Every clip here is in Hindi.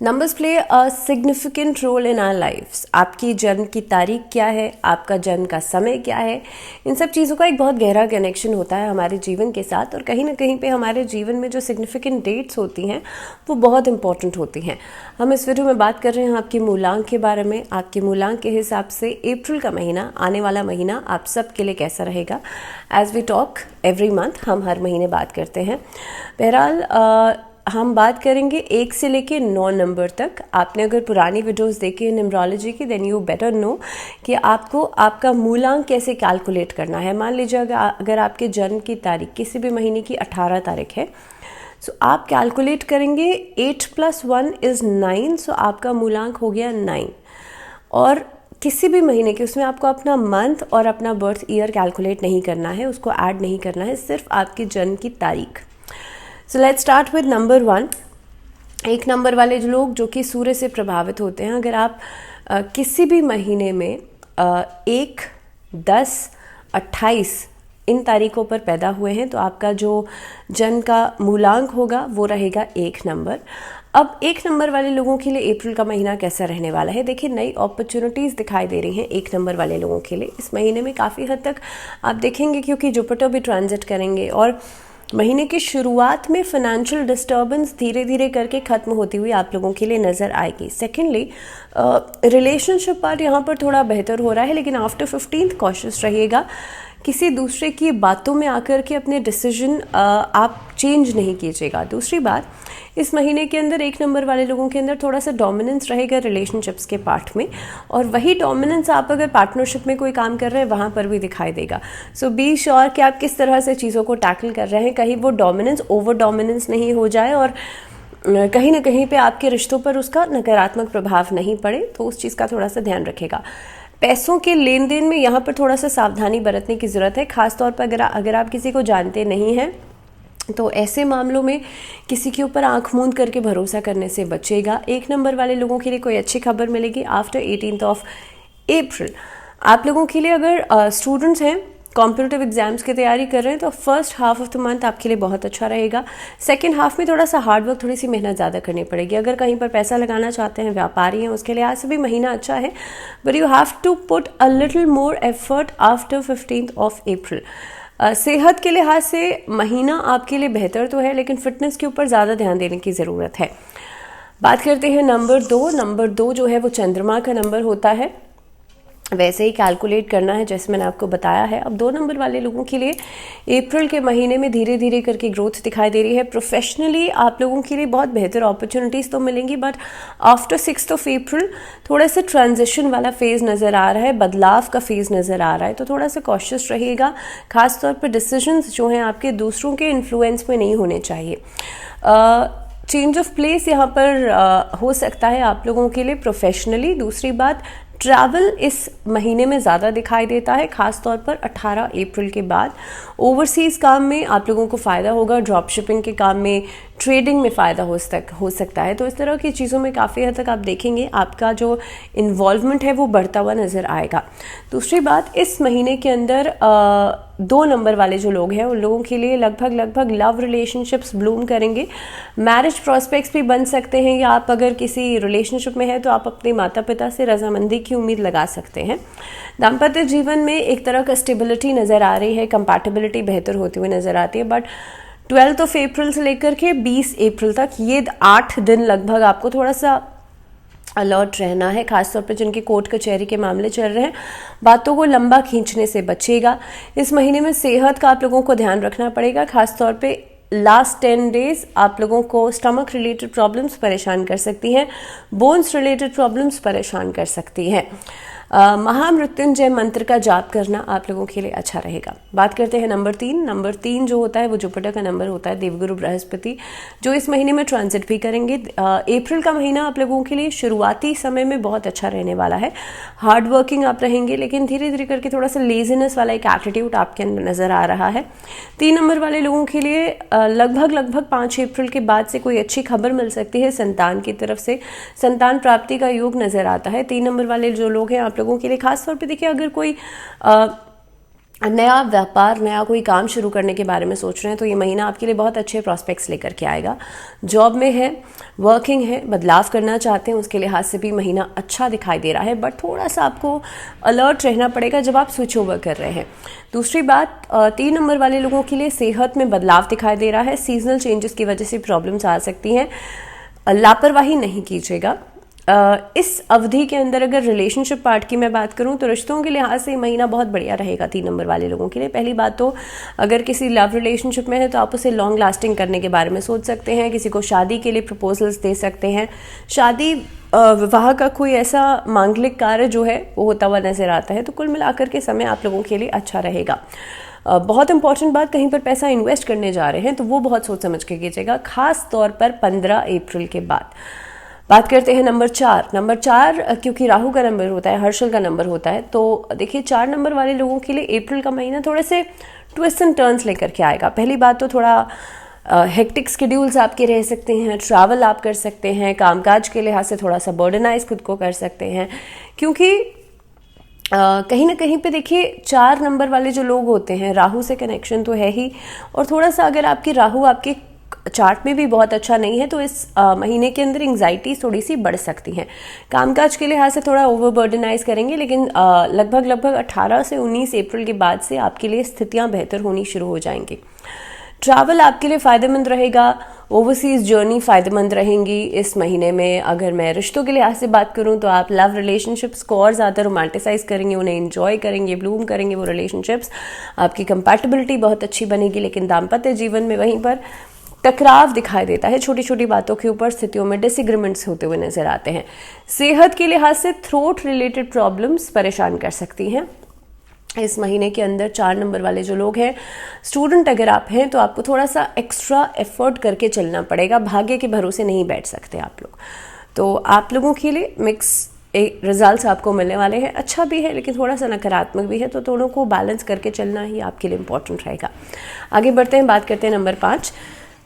Numbers play a significant role in our lives. आपकी जन्म की तारीख क्या है, आपका जन्म का समय क्या है, इन सब चीज़ों का एक बहुत गहरा कनेक्शन होता है हमारे जीवन के साथ। और कहीं ना कहीं पे हमारे जीवन में जो सिग्निफिकेंट डेट्स होती हैं वो बहुत इंपॉर्टेंट होती हैं। हम इस वीडियो में बात कर रहे हैं आपके मूलांक के बारे में। आपके मूलांक के हिसाब से अप्रैल का महीना, आने वाला महीना आप सब के लिए कैसा रहेगा। As we talk every month, हम हर महीने बात करते हैं। बहरहाल हम बात करेंगे 1 से लेके 9 नंबर तक। आपने अगर पुरानी वीडियोस देखी है न्यूमरोलॉजी की, देन यू बेटर नो कि आपको आपका मूलांक कैसे कैलकुलेट करना है। मान लीजिए अगर आपके जन्म की तारीख किसी भी महीने की 18 तारीख है, सो आप कैलकुलेट करेंगे 8 + 1 = 9। सो आपका मूलांक हो गया 9। और किसी भी महीने के उसमें आपको अपना मंथ और अपना बर्थ ईयर कैलकुलेट नहीं करना है, उसको ऐड नहीं करना है, सिर्फ आपकी जन्म की तारीख। So let's start with number 1। 1 number वाले जो लोग जो कि सूर्य से प्रभावित होते हैं, अगर आप किसी भी महीने में 1, 10, 28 इन तारीखों पर पैदा हुए हैं तो आपका जो जन्म का मूलांक होगा वो रहेगा 1 नंबर। अब 1 नंबर वाले लोगों के लिए अप्रैल का महीना कैसा रहने वाला है। देखिए, नई अपॉर्चुनिटीज़ दिखाई दे रही हैं 1 नंबर वाले लोगों के लिए इस महीने में। काफ़ी हद तक आप देखेंगे क्योंकि जुपिटर भी ट्रांजिट करेंगे और महीने की शुरुआत में फाइनेंशियल डिस्टर्बेंस धीरे धीरे करके ख़त्म होती हुई आप लोगों के लिए नज़र आएगी। सेकेंडली, रिलेशनशिप पार्ट यहाँ पर थोड़ा बेहतर हो रहा है, लेकिन आफ्टर 15th कॉशियस रहिएगा। किसी दूसरे की बातों में आकर के अपने डिसीजन आप चेंज नहीं कीजिएगा। दूसरी बात, इस महीने के अंदर 1 नंबर वाले लोगों के अंदर थोड़ा सा डोमिनेंस रहेगा रिलेशनशिप्स के पार्ट में, और वही डोमिनेंस आप अगर पार्टनरशिप में कोई काम कर रहे हैं वहाँ पर भी दिखाई देगा। सो बी श्योर कि आप किस तरह से चीज़ों को टैकल कर रहे हैं, कहीं वो डोमिनेंस ओवर डोमिनेंस नहीं हो जाए और कहीं ना कहीं पे आपके रिश्तों पर उसका नकारात्मक प्रभाव नहीं पड़े, तो उस चीज़ का थोड़ा सा ध्यान रखेगा। पैसों के लेन देन में यहाँ पर थोड़ा सा सावधानी बरतने की ज़रूरत है, खासतौर पर अगर आप किसी को जानते नहीं हैं तो ऐसे मामलों में किसी के ऊपर आंख मूंद करके भरोसा करने से बचेगा। 1 नंबर वाले लोगों के लिए कोई अच्छी खबर मिलेगी आफ्टर 18th अप्रैल। आप लोगों के लिए अगर स्टूडेंट्स हैं, कॉम्पिटिटिव एग्जाम्स की तैयारी कर रहे हैं, तो first half of the month आपके लिए बहुत अच्छा रहेगा। सेकेंड हाफ में थोड़ा सा हार्ड वर्क, थोड़ी सी मेहनत ज़्यादा करनी पड़ेगी। अगर कहीं पर पैसा लगाना चाहते हैं, व्यापारी हैं, उसके लिए आज से भी महीना अच्छा है, but you have to put a little more effort after 15th April. सेहत के लिहाज से महीना आपके लिए बेहतर तो है, लेकिन फिटनेस के ऊपर ज़्यादा ध्यान देने की ज़रूरत है। बात करते हैं नंबर 2। नंबर 2 जो है वो चंद्रमा का नंबर होता है, वैसे ही कैलकुलेट करना है जैसे मैंने आपको बताया है। अब 2 नंबर वाले लोगों के लिए अप्रैल के महीने में धीरे धीरे करके ग्रोथ दिखाई दे रही है। प्रोफेशनली आप लोगों के लिए बहुत बेहतर अपॉर्चुनिटीज़ तो मिलेंगी, बट आफ्टर 6th अप्रैल थोड़ा सा ट्रांजिशन वाला फेज़ नज़र आ रहा है, बदलाव का फेज़ नज़र आ रहा है, तो थोड़ा सा कॉशियस रहिएगा। खासतौर पर डिसीजंस जो हैं आपके दूसरों के इन्फ्लुएंस में नहीं होने चाहिए। चेंज ऑफ प्लेस यहाँ पर हो सकता है आप लोगों के लिए प्रोफेशनली। दूसरी बात, ट्रैवल इस महीने में ज़्यादा दिखाई देता है, खासतौर पर 18 अप्रैल के बाद। ओवरसीज़ काम में आप लोगों को फ़ायदा होगा, ड्रॉप शिपिंग के काम में, ट्रेडिंग में फ़ायदा हो सकता है। तो इस तरह की चीज़ों में काफ़ी हद तक आप देखेंगे आपका जो इन्वॉल्वमेंट है वो बढ़ता हुआ नज़र आएगा। दूसरी बात, इस महीने के अंदर 2 नंबर वाले जो लोग हैं उन लोगों के लिए लगभग लव रिलेशनशिप्स ब्लूम करेंगे। मैरिज प्रॉस्पेक्ट्स भी बन सकते हैं, या आप अगर किसी रिलेशनशिप में हैं तो आप अपने माता पिता से रजामंदी की उम्मीद लगा सकते हैं। दाम्पत्य जीवन में एक तरह का स्टेबिलिटी नज़र आ रही है, कंपैटिबिलिटी बेहतर होती हुई नज़र आती है। बट 12th अप्रैल से लेकर के 20 अप्रैल तक ये 8 दिन लगभग आपको थोड़ा सा अलर्ट रहना है, खासतौर पर जिनके कोर्ट कचहरी के मामले चल रहे हैं। बातों को लंबा खींचने से बचेगा। इस महीने में सेहत का आप लोगों को ध्यान रखना पड़ेगा, खासतौर पे लास्ट 10 डेज आप लोगों को स्टमक रिलेटेड प्रॉब्लम्स परेशान कर सकती हैं, बोन्स रिलेटेड प्रॉब्लम्स परेशान कर सकती हैं। महामृत्युंजय मंत्र का जाप करना आप लोगों के लिए अच्छा रहेगा। बात करते हैं नंबर 3। नंबर 3 जो होता है वो जुपिटर का नंबर होता है, देवगुरु बृहस्पति, जो इस महीने में ट्रांजिट भी करेंगे। अप्रैल का महीना आप लोगों के लिए शुरुआती समय में बहुत अच्छा रहने वाला है। हार्ड वर्किंग आप रहेंगे, लेकिन धीरे धीरे करके थोड़ा सा लेजीनेस वाला एक एटीट्यूड आपके अंदर नज़र आ रहा है। 3 नंबर वाले लोगों के लिए लगभग 5 अप्रैल के बाद से कोई अच्छी खबर मिल सकती है संतान की तरफ से, संतान प्राप्ति का योग नज़र आता है। 3 नंबर वाले जो लोग हैं आप लोगों के लिए, खासतौर पे देखिए, अगर कोई नया व्यापार, नया कोई काम शुरू करने के बारे में सोच रहे हैं तो ये महीना आपके लिए बहुत अच्छे प्रॉस्पेक्ट्स लेकर के आएगा। जॉब में है, वर्किंग है, बदलाव करना चाहते हैं, उसके लिहाज से भी महीना अच्छा दिखाई दे रहा है, बट थोड़ा सा आपको अलर्ट रहना पड़ेगा जब आप स्विच ओवर कर रहे हैं। दूसरी बात, 3 नंबर वाले लोगों के लिए सेहत में बदलाव दिखाई दे रहा है। सीजनल चेंजेस की वजह से प्रॉब्लम्स आ सकती हैं, लापरवाही नहीं कीजिएगा। इस अवधि के अंदर अगर रिलेशनशिप पार्ट की मैं बात करूं तो रिश्तों के लिहाज से महीना बहुत बढ़िया रहेगा 3 नंबर वाले लोगों के लिए। पहली बात तो अगर किसी लव रिलेशनशिप में है तो आप उसे लॉन्ग लास्टिंग करने के बारे में सोच सकते हैं, किसी को शादी के लिए प्रपोजल्स दे सकते हैं। शादी विवाह का कोई ऐसा मांगलिक कार्य जो है वो होता हुआ नजर आता है। तो कुल मिलाकर के समय आप लोगों के लिए अच्छा रहेगा। बहुत इंपॉर्टेंट बात, कहीं पर पैसा इन्वेस्ट करने जा रहे हैं तो वो बहुत सोच समझ के कीजिएगा, खास तौर पर 15 अप्रैल के बाद। बात करते हैं नंबर 4। नंबर 4 क्योंकि राहु का नंबर होता है, हर्षल का नंबर होता है, तो देखिए 4 नंबर वाले लोगों के लिए अप्रैल का महीना थोड़े से ट्विस्ट एंड टर्न्स लेकर के आएगा। पहली बात तो थोड़ा हेक्टिक शेड्यूल्स आपके रह सकते हैं, ट्रैवल आप कर सकते हैं, कामकाज के लिहाज से थोड़ा सा बर्डनाइज खुद को कर सकते हैं, क्योंकि कहीं ना कहीं पे देखिए 4 नंबर वाले जो लोग होते हैं, राहु से कनेक्शन तो है ही, और थोड़ा सा अगर आपकी राहु आपके चार्ट में भी बहुत अच्छा नहीं है तो इस महीने के अंदर एंग्जाइटी थोड़ी सी बढ़ सकती हैं। कामकाज के लिहाज से थोड़ा ओवरबर्डनाइज करेंगे, लेकिन लगभग 18 से 19 अप्रैल के बाद से आपके लिए स्थितियां बेहतर होनी शुरू हो जाएंगी। ट्रैवल आपके लिए फ़ायदेमंद रहेगा, ओवरसीज जर्नी फ़ायदेमंद रहेंगी इस महीने में। अगर मैं रिश्तों के लिहाज से बात करूं तो आप लव रिलेशनशिप्स को और ज़्यादा रोमांटिसाइज करेंगे, उन्हें एंजॉय करेंगे, ब्लूम करेंगे वो रिलेशनशिप्स। आपकी कंपैटिबिलिटी बहुत अच्छी बनेगी, लेकिन दाम्पत्य जीवन में वहीं पर टकराव दिखाई देता है, छोटी छोटी बातों के ऊपर स्थितियों में डिसएग्रीमेंट्स होते हुए नजर आते हैं। सेहत के लिहाज से थ्रोट रिलेटेड प्रॉब्लम्स परेशान कर सकती हैं इस महीने के अंदर। 4 नंबर वाले जो लोग हैं, स्टूडेंट अगर आप हैं तो आपको थोड़ा सा एक्स्ट्रा एफर्ट करके चलना पड़ेगा, भाग्य के भरोसे नहीं बैठ सकते आप लोग। तो आप लोगों के लिए मिक्स रिजल्ट्स आपको मिलने वाले हैं, अच्छा भी है लेकिन थोड़ा सा नकारात्मक भी है, तो दोनों को बैलेंस करके चलना ही आपके लिए इंपॉर्टेंट रहेगा। आगे बढ़ते हैं, बात करते हैं नंबर 5।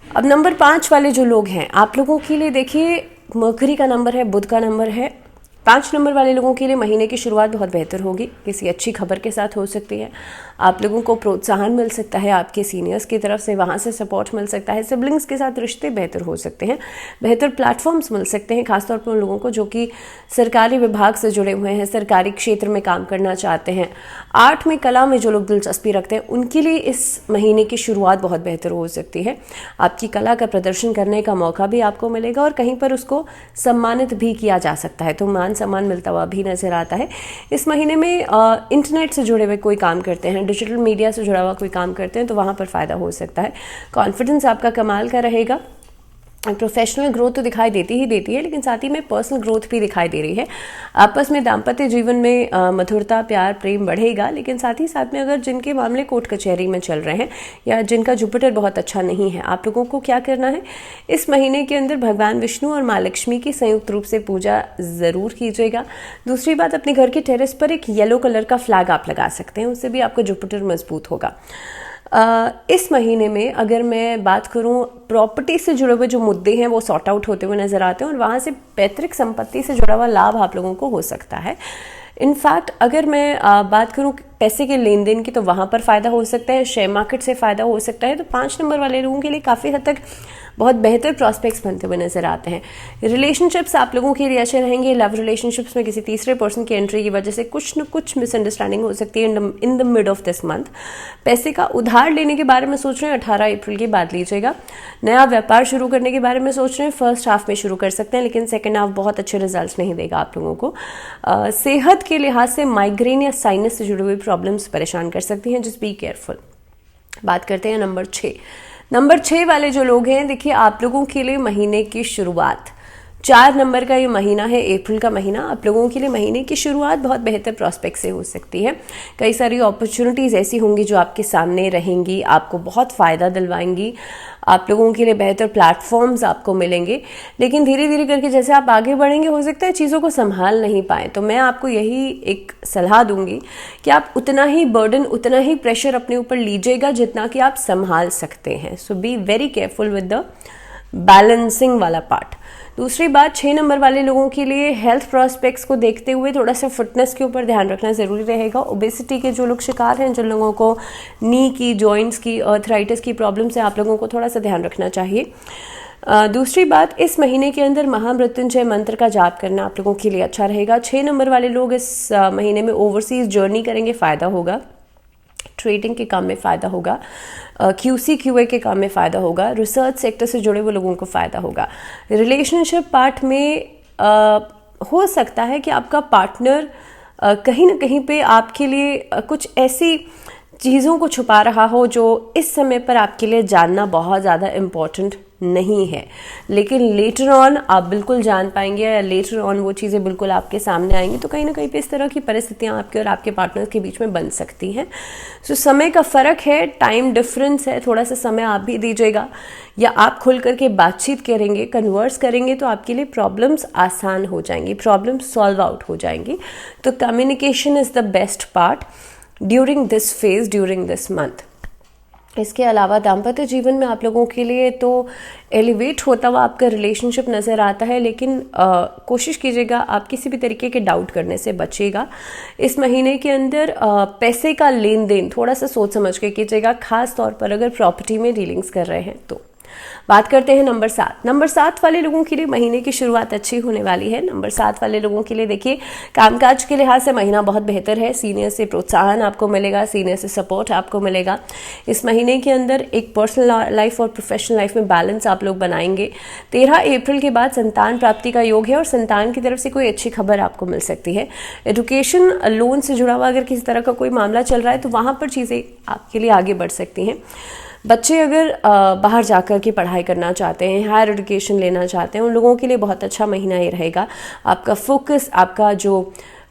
अब नंबर 5 वाले जो लोग हैं आप लोगों के लिए देखिए मरकरी का नंबर है, बुध का नंबर है। 5 नंबर वाले लोगों के लिए महीने की शुरुआत बहुत बेहतर होगी, किसी अच्छी खबर के साथ हो सकती है। आप लोगों को प्रोत्साहन मिल सकता है आपके सीनियर्स की तरफ से, वहाँ से सपोर्ट मिल सकता है। सिबलिंग्स के साथ रिश्ते बेहतर हो सकते हैं, बेहतर प्लेटफॉर्म्स मिल सकते हैं, खासतौर पर उन लोगों को जो कि सरकारी विभाग से जुड़े हुए हैं, सरकारी क्षेत्र में काम करना चाहते हैं। आर्ट में, कला में जो लोग दिलचस्पी रखते हैं उनके लिए इस महीने की शुरुआत बहुत बेहतर हो सकती है। आपकी कला का प्रदर्शन करने का मौका भी आपको मिलेगा और कहीं पर उसको सम्मानित भी किया जा सकता है, तो मान सम्मान मिलता हुआ भी नजर आता है। इस महीने में इंटरनेट से जुड़े हुए कोई काम करते हैं, डिजिटल मीडिया से जुड़ा हुआ कोई काम करते हैं तो वहाँ पर फ़ायदा हो सकता है। कॉन्फिडेंस आपका कमाल का रहेगा। प्रोफेशनल ग्रोथ तो दिखाई देती है, लेकिन साथ ही में पर्सनल ग्रोथ भी दिखाई दे रही है। आपस में दाम्पत्य जीवन में मधुरता, प्यार, प्रेम बढ़ेगा, लेकिन साथ ही साथ में अगर जिनके मामले कोर्ट कचहरी में चल रहे हैं या जिनका जुपिटर बहुत अच्छा नहीं है, आप लोगों को क्या करना है, इस महीने के अंदर भगवान विष्णु और माँ लक्ष्मी की संयुक्त रूप से पूजा ज़रूर कीजिएगा। दूसरी बात, अपने घर के टेरेस पर एक येलो कलर का फ्लैग आप लगा सकते हैं, उससे भी आपका जुपिटर मजबूत होगा। इस महीने में अगर मैं बात करूं, प्रॉपर्टी से जुड़े हुए जो मुद्दे हैं वो सॉर्ट आउट होते हुए नजर आते हैं और वहाँ से पैतृक संपत्ति से जुड़ा हुआ लाभ आप लोगों को हो सकता है। इनफैक्ट अगर मैं बात करूं पैसे के लेन देन की तो वहाँ पर फ़ायदा हो सकता है, शेयर मार्केट से फ़ायदा हो सकता है। तो 5 नंबर वाले लोगों के लिए काफ़ी हद तक बहुत बेहतर प्रॉस्पेक्ट्स बनते हुए नजर आते हैं। रिलेशनशिप्स आप लोगों के लिए अच्छे रहेंगे। लव रिलेशनशिप्स में किसी तीसरे पर्सन की एंट्री की वजह से कुछ न कुछ मिसअंडरस्टैंडिंग हो सकती है in the mid of this month. पैसे का उधार लेने के बारे में सोच रहे हैं, 18 अप्रैल के बाद लीजिएगा। नया व्यापार शुरू करने के बारे में सोच रहे हैं, फर्स्ट हाफ में शुरू कर सकते हैं, लेकिन सेकेंड हाफ बहुत अच्छे रिजल्ट नहीं देगा आप लोगों को। सेहत के लिहाज से माइग्रेन या साइनस से जुड़ी हुई प्रॉब्लम्स परेशान कर सकती हैं, जस्ट बी केयरफुल। बात करते हैं नंबर 6। नंबर 6 वाले जो लोग हैं, देखिए आप लोगों के लिए महीने की शुरुआत, 4 नंबर का ये महीना है, अप्रैल का महीना, आप लोगों के लिए महीने की शुरुआत बहुत बेहतर प्रॉस्पेक्ट से हो सकती है। कई सारी अपॉर्चुनिटीज़ ऐसी होंगी जो आपके सामने रहेंगी, आपको बहुत फ़ायदा दिलवाएंगी। आप लोगों के लिए बेहतर प्लेटफॉर्म्स आपको मिलेंगे, लेकिन धीरे धीरे करके जैसे आप आगे बढ़ेंगे हो सकता है चीज़ों को संभाल नहीं पाए। तो मैं आपको यही एक सलाह दूंगी कि आप उतना ही बर्डन, उतना ही प्रेशर अपने ऊपर लीजिएगा जितना कि आप संभाल सकते हैं। So be very careful with the balancing वाला पार्ट। दूसरी बात, 6 नंबर वाले लोगों के लिए हेल्थ प्रोस्पेक्ट्स को देखते हुए थोड़ा सा फिटनेस के ऊपर ध्यान रखना ज़रूरी रहेगा। ओबेसिटी के जो लोग शिकार हैं, जिन लोगों को नी की, जॉइंट्स की, आर्थराइटिस की प्रॉब्लम से, आप लोगों को थोड़ा सा ध्यान रखना चाहिए। दूसरी बात, इस महीने के अंदर महामृत्युंजय मंत्र का जाप करना आप लोगों के लिए अच्छा रहेगा। 6 नंबर वाले लोग इस महीने में ओवरसीज जर्नी करेंगे, फ़ायदा होगा। ट्रेडिंग के काम में फ़ायदा होगा, QC QA के काम में फ़ायदा होगा, रिसर्च सेक्टर से जुड़े हुए लोगों को फ़ायदा होगा। रिलेशनशिप पार्ट में हो सकता है कि आपका पार्टनर कहीं ना कहीं पे आपके लिए कुछ ऐसी चीज़ों को छुपा रहा हो जो इस समय पर आपके लिए जानना बहुत ज़्यादा इम्पॉर्टेंट नहीं है, लेकिन लेटर ऑन आप बिल्कुल जान पाएंगे, या लेटर ऑन वो चीज़ें बिल्कुल आपके सामने आएंगी। तो कहीं ना कहीं पे इस तरह की परिस्थितियाँ आपके और आपके पार्टनर के बीच में बन सकती हैं। सो समय का फ़र्क है, टाइम डिफरेंस है, थोड़ा सा समय आप भी दीजिएगा, या आप खुल करके बातचीत करेंगे, कन्वर्स करेंगे, तो आपके लिए प्रॉब्लम्स आसान हो जाएंगी, प्रॉब्लम्स सॉल्व आउट हो जाएंगी। तो communication is the best part during this phase, during this month. इसके अलावा दाम्पत्य जीवन में आप लोगों के लिए तो एलिवेट होता हुआ आपका रिलेशनशिप नज़र आता है, लेकिन कोशिश कीजिएगा आप किसी भी तरीके के डाउट करने से बचिएगा। इस महीने के अंदर पैसे का लेन देन थोड़ा सा सोच समझ के कीजिएगा, खास तौर पर अगर प्रॉपर्टी में डीलिंग्स कर रहे हैं तो। बात करते हैं नंबर 7। नंबर 7 वाले लोगों के लिए महीने की शुरुआत अच्छी होने वाली है। नंबर 7 वाले लोगों के लिए देखिए, कामकाज के लिहाज से महीना बहुत बेहतर है। सीनियर से प्रोत्साहन आपको मिलेगा, सीनियर से सपोर्ट आपको मिलेगा। इस महीने के अंदर एक पर्सनल लाइफ और प्रोफेशनल लाइफ में बैलेंस आप लोग बनाएंगे। 13 अप्रैल के बाद संतान प्राप्ति का योग है और संतान की तरफ से कोई अच्छी खबर आपको मिल सकती है। एजुकेशन लोन से जुड़ा हुआ अगर किसी तरह का कोई मामला चल रहा है तो वहाँ पर चीज़ें आपके लिए आगे बढ़ सकती हैं। बच्चे अगर बाहर जाकर के पढ़ाई करना चाहते हैं, हायर एजुकेशन लेना चाहते हैं, उन लोगों के लिए बहुत अच्छा महीना ये रहेगा। आपका फोकस, आपका जो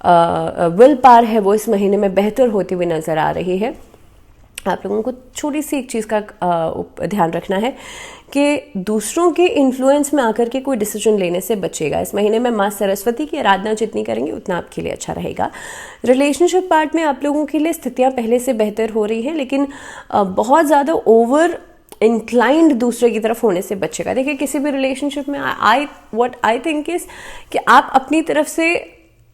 विल पावर है वो इस महीने में बेहतर होती हुई नज़र आ रही है। आप लोगों को छोटी सी एक चीज़ का ध्यान रखना है कि दूसरों के इन्फ्लुएंस में आकर के कोई डिसीजन लेने से बचेगा। इस महीने में माँ सरस्वती की आराधना जितनी करेंगे उतना आपके लिए अच्छा रहेगा। रिलेशनशिप पार्ट में आप लोगों के लिए स्थितियाँ पहले से बेहतर हो रही हैं, लेकिन बहुत ज़्यादा ओवर इंक्लाइंड दूसरे की तरफ होने से बचेगा। देखिए, किसी भी रिलेशनशिप में व्हाट आई थिंक इज कि आप अपनी तरफ से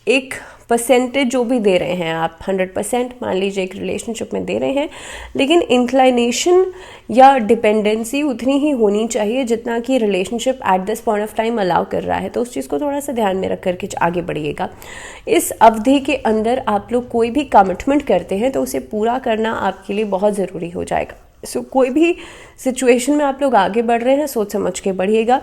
एक परसेंटेज जो भी दे रहे हैं, आप 100% मान लीजिए एक रिलेशनशिप में दे रहे हैं, लेकिन इंक्लाइनेशन या डिपेंडेंसी उतनी ही होनी चाहिए जितना कि relationship at this point of time allow कर रहा है। तो उस चीज़ को थोड़ा सा ध्यान में रख करके आगे बढ़िएगा। इस अवधि के अंदर आप लोग कोई भी कमिटमेंट करते हैं तो उसे पूरा करना आपके लिए बहुत ज़रूरी हो जाएगा। सो कोई भी सिचुएशन में आप लोग आगे बढ़ रहे हैं, सोच समझ के बढ़िएगा।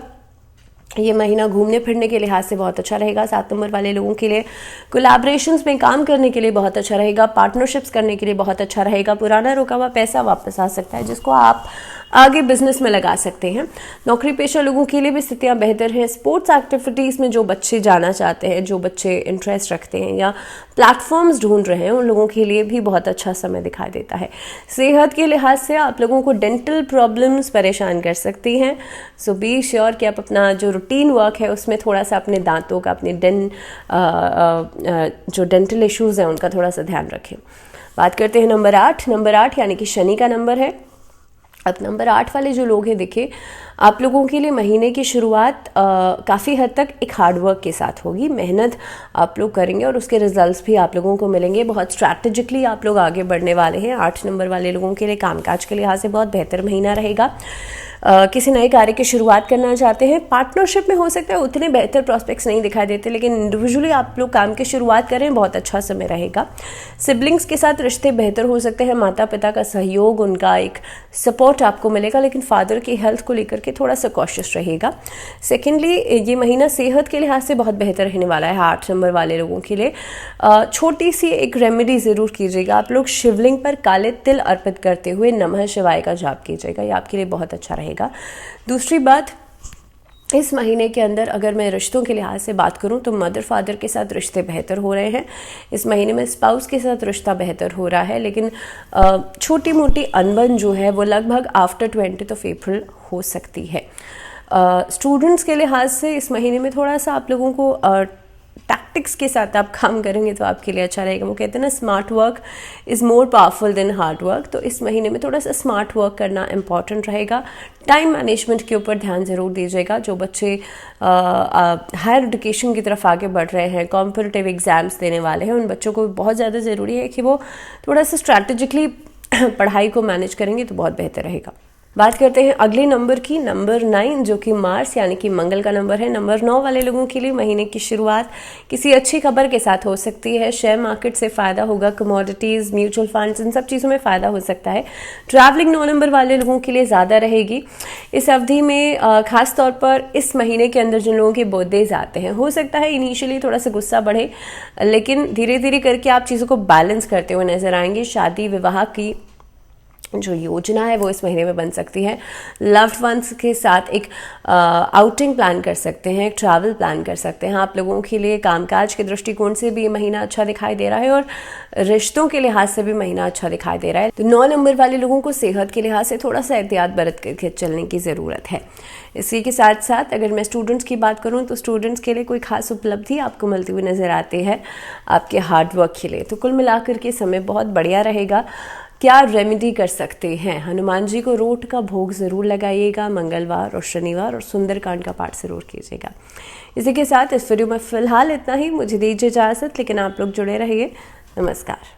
ये महीना घूमने फिरने के लिहाज से बहुत अच्छा रहेगा। 7 नंबर वाले लोगों के लिए कोलैबोरेशंस में काम करने के लिए बहुत अच्छा रहेगा, पार्टनरशिप्स करने के लिए बहुत अच्छा रहेगा। पुराना रुका हुआ पैसा वापस आ सकता है जिसको आप आगे बिजनेस में लगा सकते हैं। नौकरी पेशा लोगों के लिए भी स्थितियां बेहतर हैं। स्पोर्ट्स एक्टिविटीज़ में जो बच्चे जाना चाहते हैं, जो बच्चे इंटरेस्ट रखते हैं या प्लेटफॉर्म्स ढूंढ रहे हैं, उन लोगों के लिए भी बहुत अच्छा समय दिखाई देता है। सेहत के लिहाज से आप लोगों को डेंटल प्रॉब्लम्स परेशान कर सकती हैं। सो बी श्योर कि आप अपना जो रूटीन वर्क है उसमें थोड़ा सा अपने दांतों का, अपने जो डेंटल इश्यूज़ हैं उनका थोड़ा सा ध्यान रखें। बात करते हैं नंबर 8। नंबर 8 यानी कि शनि का नंबर है। अब नंबर 8 वाले जो लोग हैं, देखिए, आप लोगों के लिए महीने की शुरुआत काफ़ी हद तक एक हार्डवर्क के साथ होगी। मेहनत आप लोग करेंगे और उसके रिजल्ट्स भी आप लोगों को मिलेंगे। बहुत स्ट्रैटेजिकली आप लोग आगे बढ़ने वाले हैं। 8 नंबर वाले लोगों के लिए कामकाज के लिहाज से बहुत बेहतर महीना रहेगा। किसी नए कार्य की शुरुआत करना चाहते हैं, पार्टनरशिप में हो सकता है उतने बेहतर प्रॉस्पेक्ट्स नहीं दिखाई देते, लेकिन इंडिविजुअली आप लोग काम की शुरुआत करें, बहुत अच्छा समय रहेगा। सिबलिंग्स के साथ रिश्ते बेहतर हो सकते हैं। माता पिता का सहयोग, उनका एक सपोर्ट आपको मिलेगा, लेकिन फादर की हेल्थ को लेकर के थोड़ा सा कॉशियस रहिएगा। सेकेंडली, ये महीना सेहत के लिहाज से बहुत बेहतर रहने वाला है 8 नंबर वाले लोगों के लिए। छोटी सी एक रेमेडी ज़रूर कीजिएगा। आप लोग शिवलिंग पर काले तिल अर्पित करते हुए नमः शिवाय का जाप कीजिएगा, ये आपके लिए बहुत अच्छा रहेगा। दूसरी बात, इस महीने के अंदर अगर मैं रिश्तों के लिहाज से बात करूं तो मदर फादर के साथ रिश्ते बेहतर हो रहे हैं। इस महीने में स्पाउस के साथ रिश्ता बेहतर हो रहा है, लेकिन छोटी मोटी अनबन जो है वो लगभग आफ्टर 20 अप्रैल हो सकती है। स्टूडेंट्स के लिहाज से इस महीने में थोड़ा सा आप लोगों को टैक्टिक्स के साथ आप काम करेंगे तो आपके लिए अच्छा रहेगा। वो कहते हैं ना, smart work is more powerful than hard work. तो इस महीने में थोड़ा सा स्मार्ट वर्क करना इंपॉर्टेंट रहेगा। टाइम मैनेजमेंट के ऊपर ध्यान ज़रूर दीजिएगा। जो बच्चे हायर एजुकेशन की तरफ आगे बढ़ रहे हैं, कॉम्पिटिटिव एग्जाम्स देने वाले हैं, उन बच्चों को बहुत ज़्यादा ज़रूरी है कि वो थोड़ा सा स्ट्रैटेजिकली पढ़ाई को मैनेज करेंगे तो बहुत बेहतर रहेगा। बात करते हैं अगले नंबर की, नंबर 9, जो कि मार्स यानी कि मंगल का नंबर है। नंबर 9 वाले लोगों के लिए महीने की शुरुआत किसी अच्छी खबर के साथ हो सकती है। शेयर मार्केट से फ़ायदा होगा, कमोडिटीज़, म्यूचुअल फंड्स, इन सब चीज़ों में फ़ायदा हो सकता है। ट्रैवलिंग 9 नंबर वाले लोगों के लिए ज़्यादा रहेगी इस अवधि में। ख़ास तौर पर इस महीने के अंदर जिन लोगों के बर्थडेज आते हैं, हो सकता है इनिशियली थोड़ा सा गुस्सा बढ़े, लेकिन धीरे धीरे करके आप चीज़ों को बैलेंस करते हुए नजर आएंगे। शादी विवाह की जो योजना है वो इस महीने में बन सकती है। लव्ड वंस के साथ एक आउटिंग प्लान कर सकते हैं, एक ट्रैवल प्लान कर सकते हैं। आप लोगों के लिए कामकाज के दृष्टिकोण से भी ये महीना अच्छा दिखाई दे रहा है और रिश्तों के लिहाज से भी महीना अच्छा दिखाई दे रहा है। तो 9 नंबर वाले लोगों को सेहत के लिहाज से थोड़ा सा एहतियात बरत करके चलने की ज़रूरत है। इसी के साथ साथ अगर मैं स्टूडेंट्स की बात करूं तो स्टूडेंट्स के लिए कोई खास उपलब्धि आपको मिलती हुई नज़र आती है आपके हार्ड वर्क के लिए। तो कुल मिलाकर के समय बहुत बढ़िया रहेगा। क्या रेमेडी कर सकते हैं? हनुमान जी को रोट का भोग ज़रूर लगाइएगा मंगलवार और शनिवार, और सुंदरकांड का पाठ ज़रूर कीजिएगा। इसी के साथ इस वीडियो में फ़िलहाल इतना ही। मुझे दीजिए इजाज़त, लेकिन आप लोग जुड़े रहिए। नमस्कार।